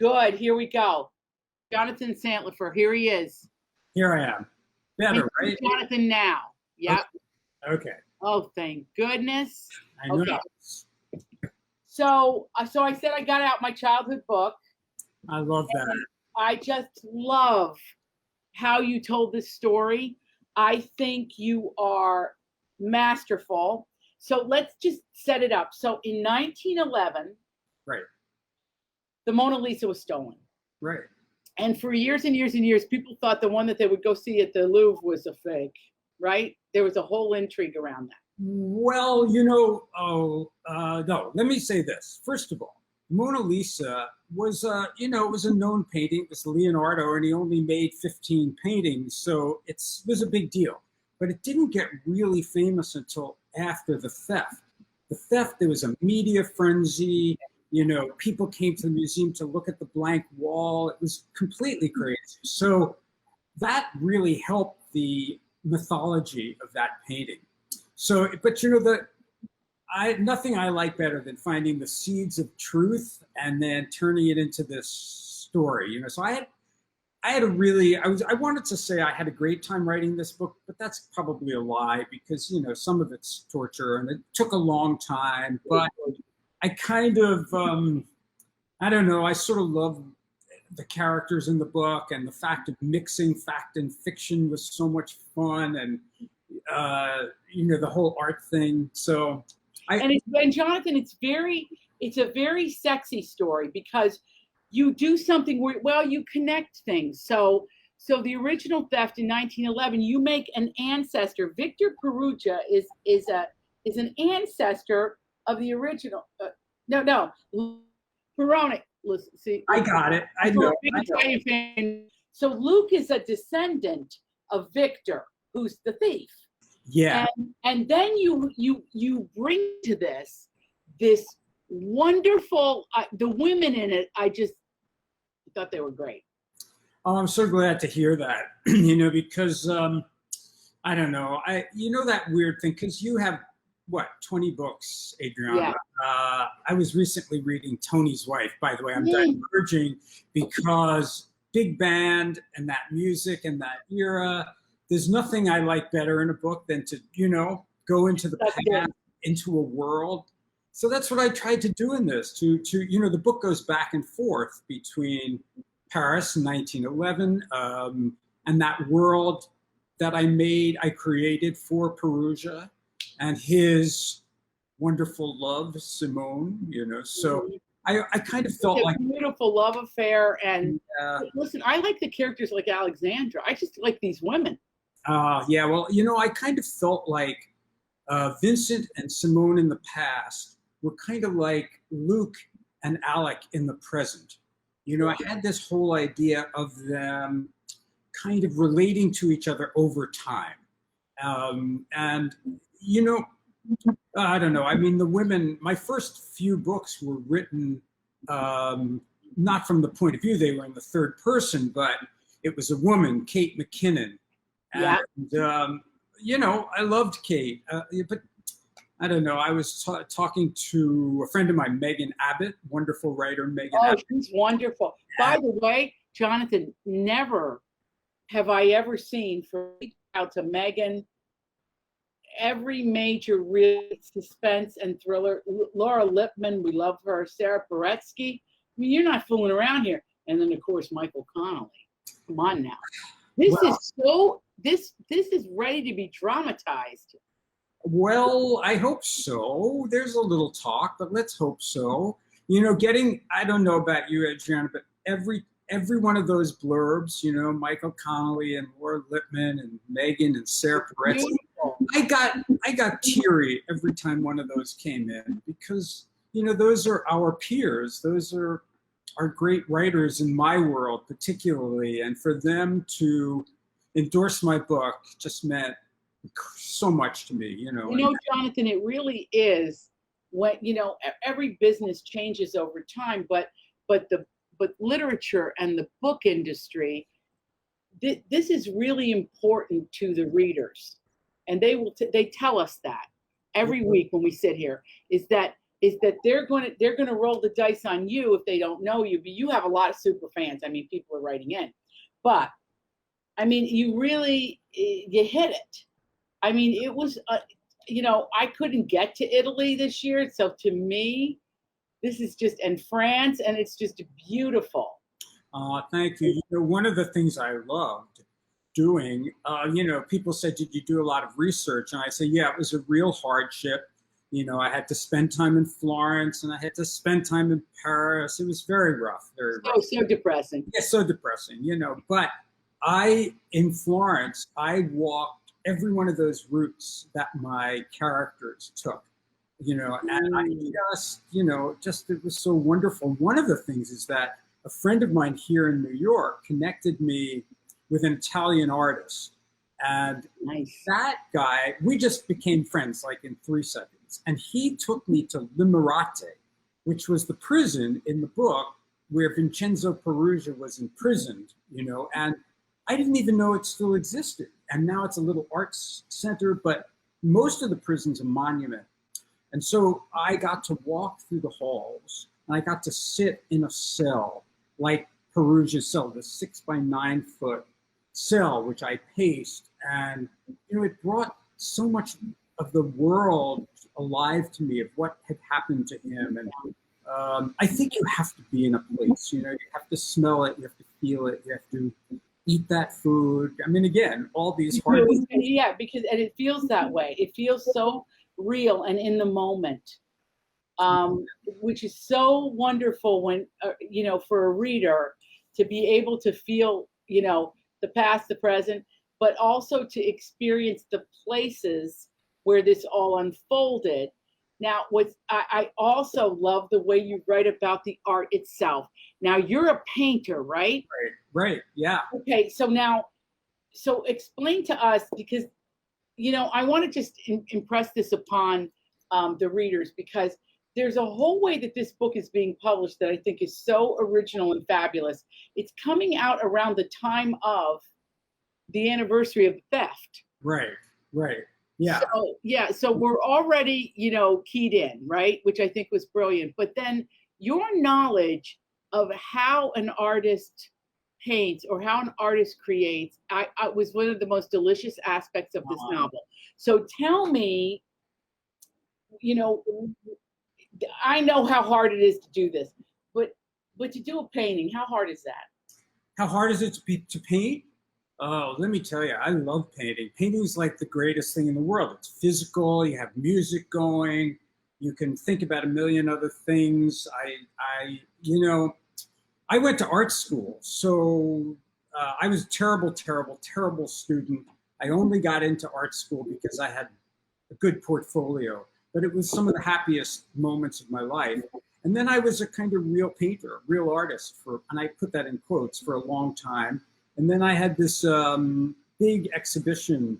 Good. Here we go. Jonathan Santlofer. Here he is. Here I am. Better, right? Jonathan now. Yep. Okay. Oh, thank goodness. I know. Okay. So I said I got out my childhood book. I love that. I just love how you told this story. I think you are masterful. So let's just set it up. So in 1911, right, the Mona Lisa was stolen. Right. And for years and years and years, people thought the one that they would go see at the Louvre was a fake, right? There was a whole intrigue around that. Well, no, let me say this. First of all, Mona Lisa was, it was a known painting. It was Leonardo, and he only made 15 paintings, so it was a big deal. But it didn't get really famous until after the theft. The theft, there was a media frenzy. People came to the museum to look at the blank wall. It was completely crazy. So that really helped the mythology of that painting. So, but nothing I like better than finding the seeds of truth and then turning it into this story. So I wanted to say I had a great time writing this book, but that's probably a lie because, some of it's torture and it took a long time, but I kind of, I sort of love the characters in the book, and the fact of mixing fact and fiction was so much fun, and, the whole art thing. So and Jonathan, it's a very sexy story because you do something where, you connect things. So the original theft in 1911, you make an ancestor. Victor Perugia is an ancestor of the original. Peroni. Listen, see, I got it. I know. So Luke is a descendant of Victor, who's the thief. Yeah. And then you bring to this wonderful. The women in it, I just thought they were great. Oh, I'm so glad to hear that. Because I don't know. That weird thing, because you have 20 books, Adriana. Yeah. I was recently reading Tony's Wife. By the way, I'm diverging because big band and that music and that era. There's nothing I like better in a book than to, go into the past, into a world. So that's what I tried to do in this. The book goes back and forth between Paris in 1911 and that world that I created for Perugia, and his wonderful love, Simone, So I kind of felt like a beautiful love affair. And listen, I like the characters like Alexandra. I just like these women. Yeah, well, I kind of felt like Vincent and Simone in the past were kind of like Luke and Alec in the present. I had this whole idea of them kind of relating to each other over time. And I don't know. I mean, the women, my first few books were written not from the point of view, they were in the third person, but it was a woman, Kate McKinnon. And, I loved Kate, but I don't know. I was talking to a friend of mine, Megan Abbott, wonderful writer, Megan Abbott. Oh, she's wonderful. By the way, Jonathan, never have I ever seen, for out to Megan, every major real suspense and thriller. Laura Lippman, we love her. Sarah Paretsky. I mean, you're not fooling around here. And then, of course, Michael Connelly. Come on now. This is ready to be dramatized. Well, I hope so. There's a little talk, but let's hope so. I don't know about you, Adriana, but every one of those blurbs, Michael Connelly and Laura Lippman and Megan and Sarah Paretsky, I got teary every time one of those came in because, those are our peers. Those are our great writers in my world, particularly. And for them to endorse my book just meant so much to me, Jonathan, it really is when, every business changes over time, but literature and the book industry, this is really important to the readers. And they tell us that every week when we sit here, is that is that they're going to roll the dice on you if they don't know you, but you have a lot of super fans. I mean, people are writing in, but I mean, you really, you hit it. I mean, it was, you know, I couldn't get to Italy this year. So to me, this is just, and France, and it's just beautiful. Thank you. You know, one of the things I loved doing, you know, people said, did you do a lot of research? And I say, yeah, it was a real hardship. You know, I had to spend time in Florence and I had to spend time in Paris. It was very rough, very rough. Oh, so depressing. Yeah, so depressing, you know. But in Florence, I walked every one of those routes that my characters took, you know, and I just, you know, just, it was so wonderful. One of the things is that a friend of mine here in New York connected me with an Italian artist. And that guy, we just became friends like in 3 seconds. And he took me to Limerate, which was the prison in the book where Vincenzo Perugia was imprisoned, you know, and I didn't even know it still existed. And now it's a little arts center, but most of the prison's a monument. And so I got to walk through the halls and I got to sit in a cell like Perugia's cell, the 6 by 9 foot cell, which I paced. And, you know, it brought so much of the world alive to me of what had happened to him. And I think you have to be in a place, you know, you have to smell it, you have to feel it, you have to eat that food. I mean, again, all these hard things. Yeah, because, and it feels that way. It feels so real and in the moment, which is so wonderful when, you know, for a reader to be able to feel, you know, the past, the present, but also to experience the places where this all unfolded. Now, I also love the way you write about the art itself. Now, you're a painter, right? Right, yeah. Okay, so now, so explain to us, because, you know, I want to just impress this upon the readers, because there's a whole way that this book is being published that I think is so original and fabulous. It's coming out around the time of the anniversary of the theft. Right, right. Yeah. So, yeah, so we're already, you know, keyed in, right? Which I think was brilliant. But then your knowledge of how an artist paints or how an artist creates, I was one of the most delicious aspects of this novel. So tell me, you know, I know how hard it is to do this, but to do a painting, how hard is that? How hard is it to paint? Oh, let me tell you, I love painting. Painting is like the greatest thing in the world. It's physical, you have music going, you can think about a million other things. You know, I went to art school, so I was a terrible, terrible, terrible student. I only got into art school because I had a good portfolio, but it was some of the happiest moments of my life. And then I was a kind of real painter, a real artist and I put that in quotes, for a long time. And then I had this big exhibition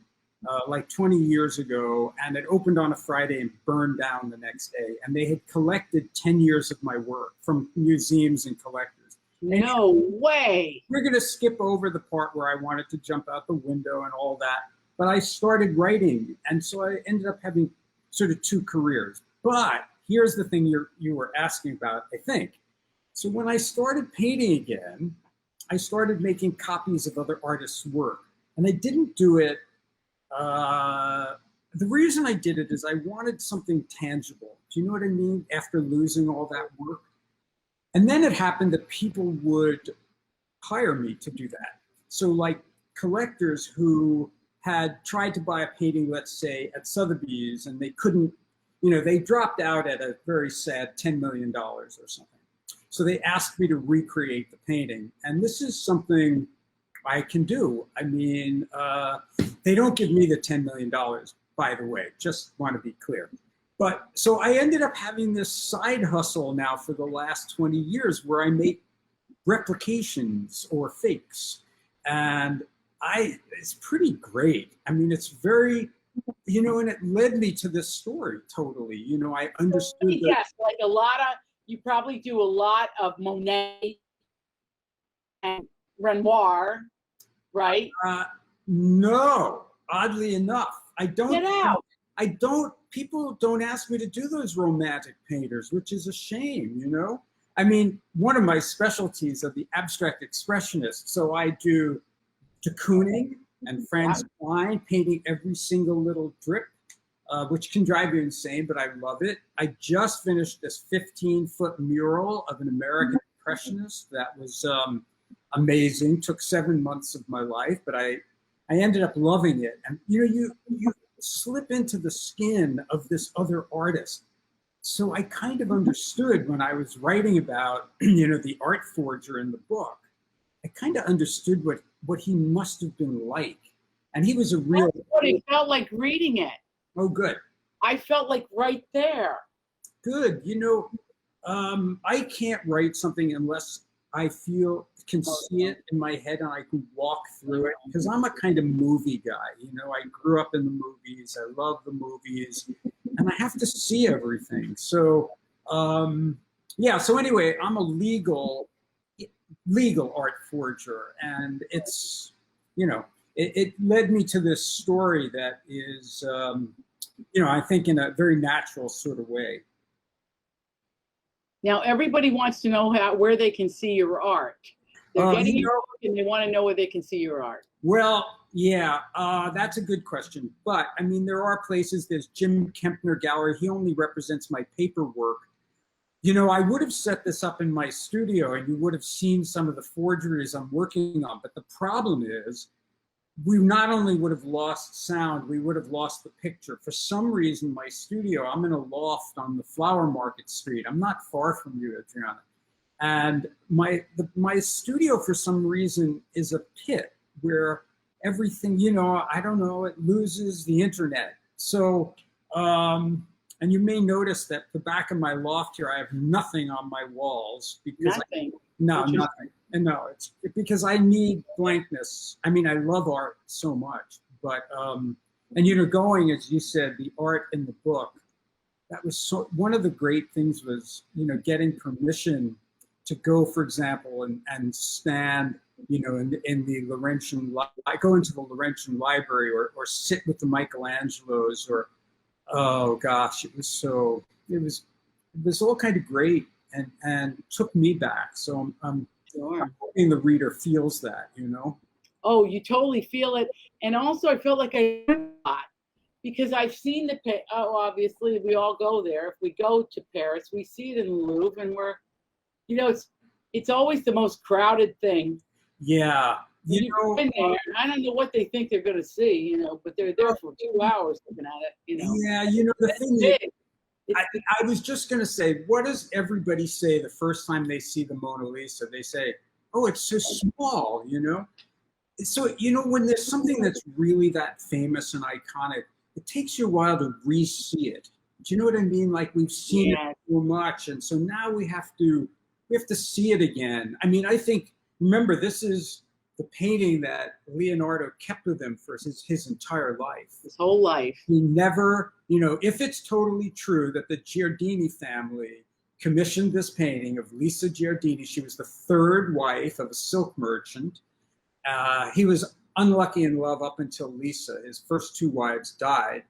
like 20 years ago, and it opened on a Friday and burned down the next day. And they had collected 10 years of my work from museums and collectors. No way. We're going to skip over the part where I wanted to jump out the window and all that. But I started writing. And so I ended up having sort of 2 careers. But here's the thing you were asking about, I think. So when I started painting again, I started making copies of other artists' work. And I didn't do it, the reason I did it is I wanted something tangible. Do you know what I mean? After losing all that work. And then it happened that people would hire me to do that. So like collectors who had tried to buy a painting, let's say at Sotheby's, and they couldn't, you know, they dropped out at a very sad $10 million or something. So they asked me to recreate the painting. And this is something I can do. I mean, they don't give me the $10 million, by the way, just want to be clear. But so I ended up having this side hustle now for the last 20 years where I make replications or fakes. And it's pretty great. I mean, it's very, you know, and it led me to this story totally. You know, I understood. Yes, like a lot of, you probably do a lot of Monet and Renoir, right? No, oddly enough, I don't. Get out. I don't people don't ask me to do those romantic painters, which is a shame, you know? I mean, one of my specialties are the abstract expressionists. So I do de Kooning and Franz Klein, painting every single little drip, which can drive you insane, but I love it. I just finished this 15-foot mural of an American impressionist that was amazing. Took 7 months of my life, but I ended up loving it. And you know, you slip into the skin of this other artist. So I kind of understood when I was writing about, you know, the art forger in the book. I kind of understood what he must have been like. And he was a real. That's what it felt like reading it. Oh, good. I felt like right there. Good. You know, I can't write something unless I can see it in my head and I can walk through it, because I'm a kind of movie guy. You know, I grew up in the movies. I love the movies, and I have to see everything. So, yeah. So anyway, I'm a legal art forger, and it's, you know, it led me to this story that is, you know, I think in a very natural sort of way. Now everybody wants to know where they can see your art. They're getting your book and they want to know where they can see your art. Well, yeah, that's a good question. But I mean, there are places. There's Jim Kempner Gallery. He only represents my paperwork. You know, I would have set this up in my studio and you would have seen some of the forgeries I'm working on. But the problem is, we not only would have lost sound, we would have lost the picture. For some reason, my studio, I'm in a loft on the Flower Market Street. I'm not far from you, Adriana. And my studio, for some reason, is a pit where everything, you know, I don't know, it loses the internet. So, and you may notice that the back of my loft here, I have nothing on my walls because nothing. Nothing. And no, it's because I need blankness. I mean, I love art so much, but and you know, going, as you said, the art in the book, that was so, one of the great things was, you know, getting permission to go, for example, and stand, you know, in the Laurentian, I go into the Laurentian library or sit with the Michelangelos, or, oh gosh, it was all kind of great and took me back. So I'm hoping the reader feels that, you know. Oh, you totally feel it. And also I felt like I learned a lot because I've seen obviously we all go there. If we go to Paris, we see it in the Louvre, and we're, you know, it's always the most crowded thing. Yeah. You know, been there, I don't know what they think they're going to see, you know, but they're there for 2 hours looking at it, you know. Yeah, you know, the thing is, I was just going to say, what does everybody say the first time they see the Mona Lisa? They say, oh, it's so small, you know? So, you know, when there's something that's really that famous and iconic, it takes you a while to re-see it. Do you know what I mean? Like, we've seen it so much, and so now we have to see it again. I mean, I think, remember, this is the painting that Leonardo kept with him for his entire life. His whole life. He never, you know, if it's totally true that the Giardini family commissioned this painting of Lisa Giardini, she was the third wife of a silk merchant. He was unlucky in love up until Lisa. His first 2 wives died,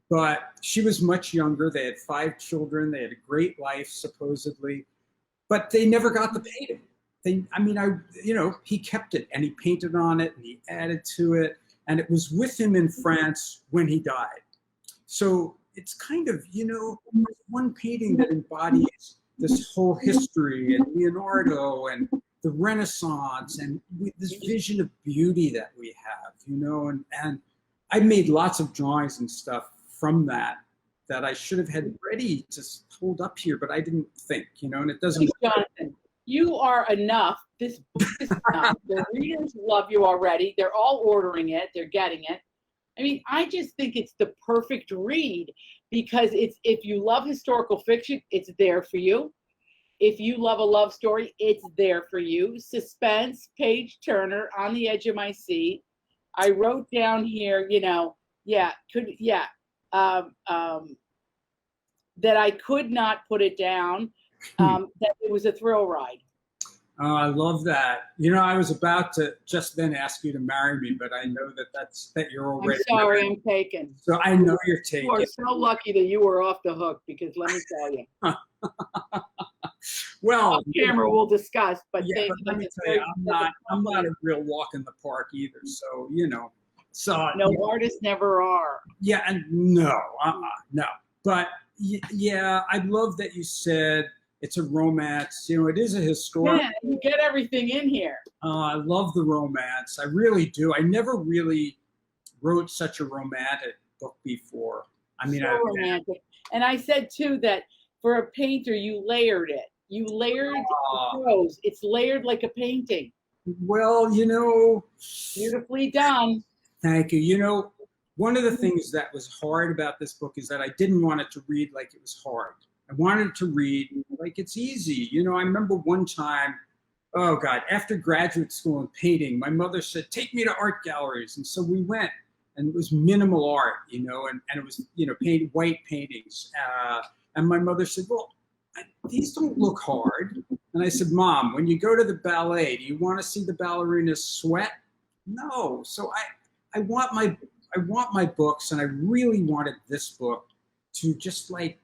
but she was much younger. They had 5 children. They had a great life, supposedly, but they never got the painting. You know, he kept it and he painted on it and he added to it, and it was with him in France when he died. So it's kind of, you know, one painting that embodies this whole history, and Leonardo and the Renaissance and this vision of beauty that we have, you know, and I made lots of drawings and stuff from that I should have had ready to hold up here, but I didn't think, you know, and it doesn't. Jonathan, you are enough. This book is enough. The readers love you already. They're all ordering it. They're getting it. I mean, I just think it's the perfect read because if you love historical fiction, it's there for you. If you love a love story, it's there for you. Suspense, page turner, on the edge of my seat. I wrote down here, you know, that I could not put it down, that it was a thrill ride. Oh, I love that. You know, I was about to just then ask you to marry me, but I know that you're I'm already sorry, married. I'm taken. So I know you're You are taken. so lucky that you were off the hook, because let me tell you, Well, off camera we'll discuss, but yeah, thank but let me goodness tell you, there's I'm not company. a real walk in the park either. So, you know, so No, artists never are. yeah, and no, no. But yeah, I love that you said it's a romance. You know, it is a historic. Yeah, you get everything in here. I love the romance. I really do. I never really wrote such a romantic book before. I mean, So romantic. And I said too that for a painter, you layered it. You layered the prose. It's layered like a painting. well, you know, Beautifully done. thank you. You know, one of the things that was hard about this book is that I didn't want it to read like it was hard. I wanted it to read like it's easy. You know, I remember one time, oh God, after graduate school in painting, my mother said, take me to art galleries. And so we went, and it was minimal art, you know, and it was, you know, white paintings. And my mother said, well, these don't look hard. And I said, Mom, when you go to the ballet, do you want to see the ballerinas sweat? No. So I want my books, and I really wanted this book to just like,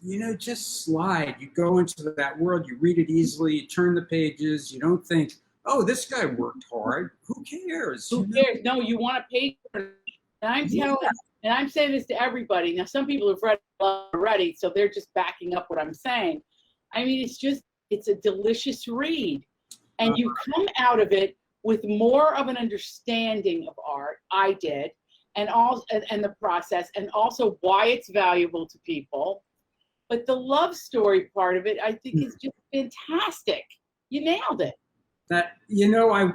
you know, just slide. You go into that world, you read it easily, you turn the pages, you don't think, oh, this guy worked hard. Who cares? Who cares? No, you want to pay for it. And I'm telling, and I'm saying this to everybody. Now, some people have read it already, so they're just backing up what I'm saying. I mean, it's a delicious read. And you come out of it with more of an understanding of art. I did, and the process, and also why it's valuable to people. But the love story part of it, I think, is just fantastic. You nailed it. That, you know, I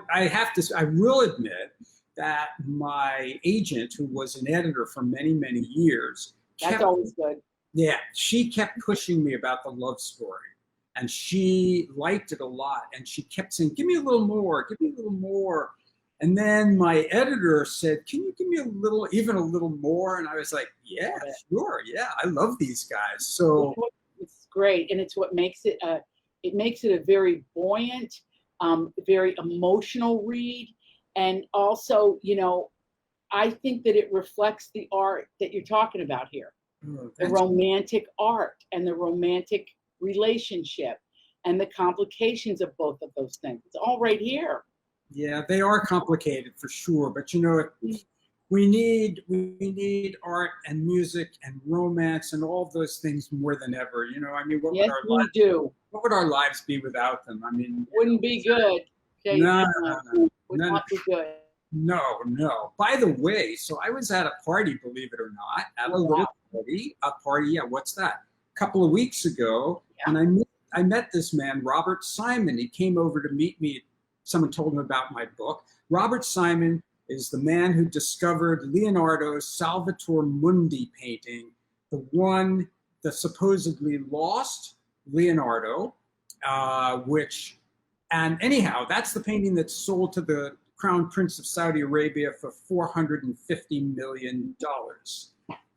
will admit that my agent, who was an editor for many, many years, That's always good. Yeah, she kept pushing me about the love story, and she liked it a lot, and she kept saying, give me a little more, give me a little more. And then my editor said, can you give me even a little more? And I was like, yeah, sure. Yeah, I love these guys. So it's great. And it's what makes it a very buoyant, very emotional read. And also, you know, I think that it reflects the art that you're talking about here. The romantic art and the romantic relationship and the complications of both of those things. It's all right here. Yeah, they are complicated for sure, but you know, we need art and music and romance and all of those things more than ever. You know, I mean, what would our lives be without them? I mean, wouldn't be good. No, would not be good. No. By the way, so I was at a party, believe it or not, at a little party. Yeah, what's that? A couple of weeks ago, and I met this man, Robert Simon. He came over to meet me. Someone told him about my book. Robert Simon is the man who discovered Leonardo's Salvator Mundi painting, the supposedly lost Leonardo, and anyhow, that's the painting that's sold to the Crown Prince of Saudi Arabia for $450 million.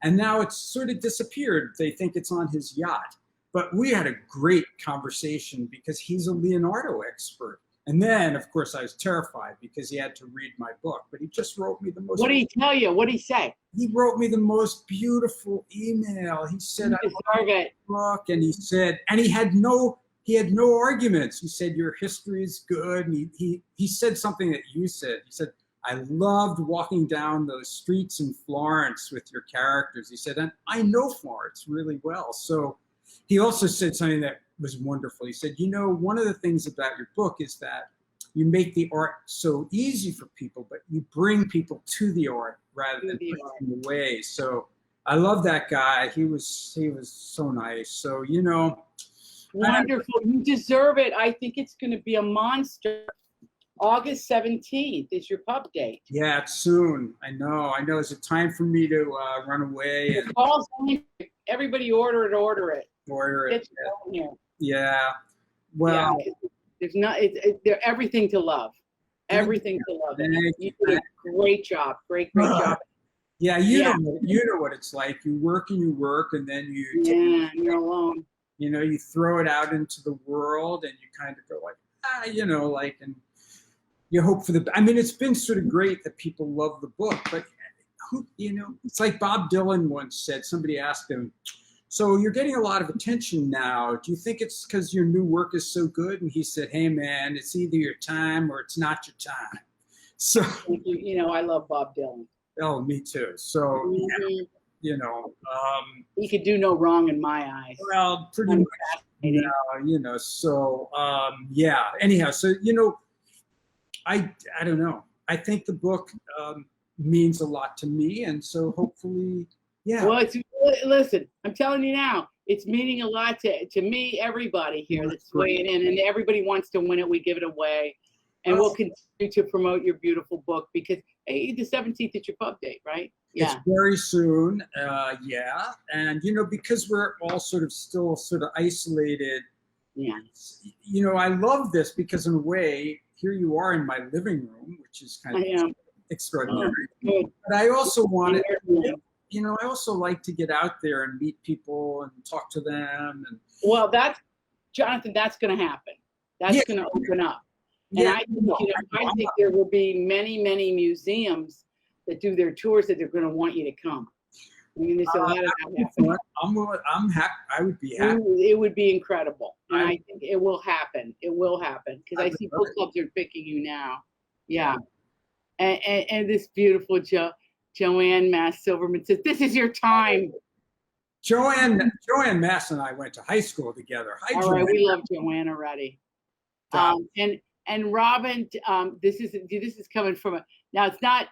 And now it's sort of disappeared. They think it's on his yacht. But we had a great conversation because he's a Leonardo expert. And then, of course, I was terrified because he had to read my book. But he just wrote me the most... What did he tell you? What did he say? He wrote me the most beautiful email. He said, I love it. Book, and he said, and he had no arguments. He said, your history is good. And he said something that you said. He said, I loved walking down those streets in Florence with your characters. He said, and I know Florence really well. So he also said something that was wonderful. He said, you know, one of the things about your book is that you make the art so easy for people, but you bring people to the art rather than pushing them away. So I love that guy. He was so nice. So, you know, wonderful. You deserve it. I think it's going to be a monster. August 17th is your pub date. Yeah, it's soon. I know. Is it time for me to run away? And everybody order it. Order it. It's here. Yeah. Well, there's they're everything to love. Everything to love. You did a great job. Great job. Yeah, you know what it's like. You work, and then you're alone. You know, you throw it out into the world, and you kind of go like, you know, like, and you hope for the, I mean, it's been sort of great that people love the book, but who, you know, it's like Bob Dylan once said, somebody asked him, so you're getting a lot of attention now. Do you think it's because your new work is so good? And he said, hey man, it's either your time or it's not your time. So, You know, I love Bob Dylan. oh, me too. So, yeah, you know, he could do no wrong in my eyes. well, pretty much, you know, so, yeah, anyhow, so, you know, I don't know. I think the book means a lot to me. And so hopefully, yeah. Well, listen, I'm telling you now, it's meaning a lot to me, everybody here that's weighing in, and everybody wants to win it. We give it away. And we'll continue to promote your beautiful book because hey, the 17th is your pub date, right? Yeah. It's very soon, yeah. And, you know, because we're all still sort of isolated, yeah. You know, I love this because in a way, here you are in my living room, which is kind of extraordinary. But I also wanted, you know, I also like to get out there and meet people and talk to them. And well, Jonathan, that's going to happen. That's going to open up. And I think, you know, I think there will be many, many museums that do their tours that they're going to want you to come. I mean, there's a lot of that happening. I'm happy. I would be happy. It would be incredible. And I think it will happen. It will happen. Because I see book clubs are picking you now. Yeah. And this beautiful Joanne Mass Silverman says, this is your time. Joanne Mass and I went to high school together. Hi, all Joanne. right, we love Joanne already. And Robin, this is coming from a, now it's not,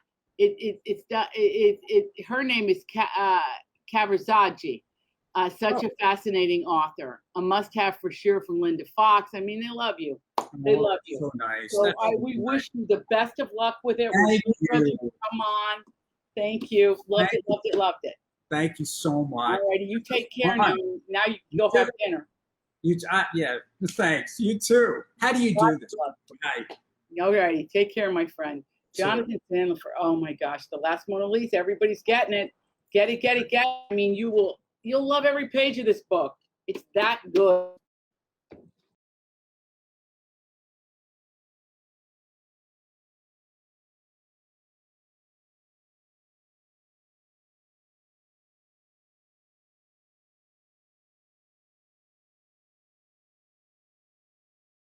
her name is Kavarzadji, such a fascinating author, a must-have for sure from Linda Fox. I mean, they love you. They love you. So nice. So we wish you the best of luck with it. Thank you. Come on. Thank you. Loved it. Thank you so much. All righty, you take care now. Now you can go have dinner. Yeah, thanks. You too. How do you do this? All righty, take care, my friend. Jonathan Santlofer. Oh my gosh, the last Mona Lisa. Everybody's getting it. Get it. I mean, you'll love every page of this book. It's that good.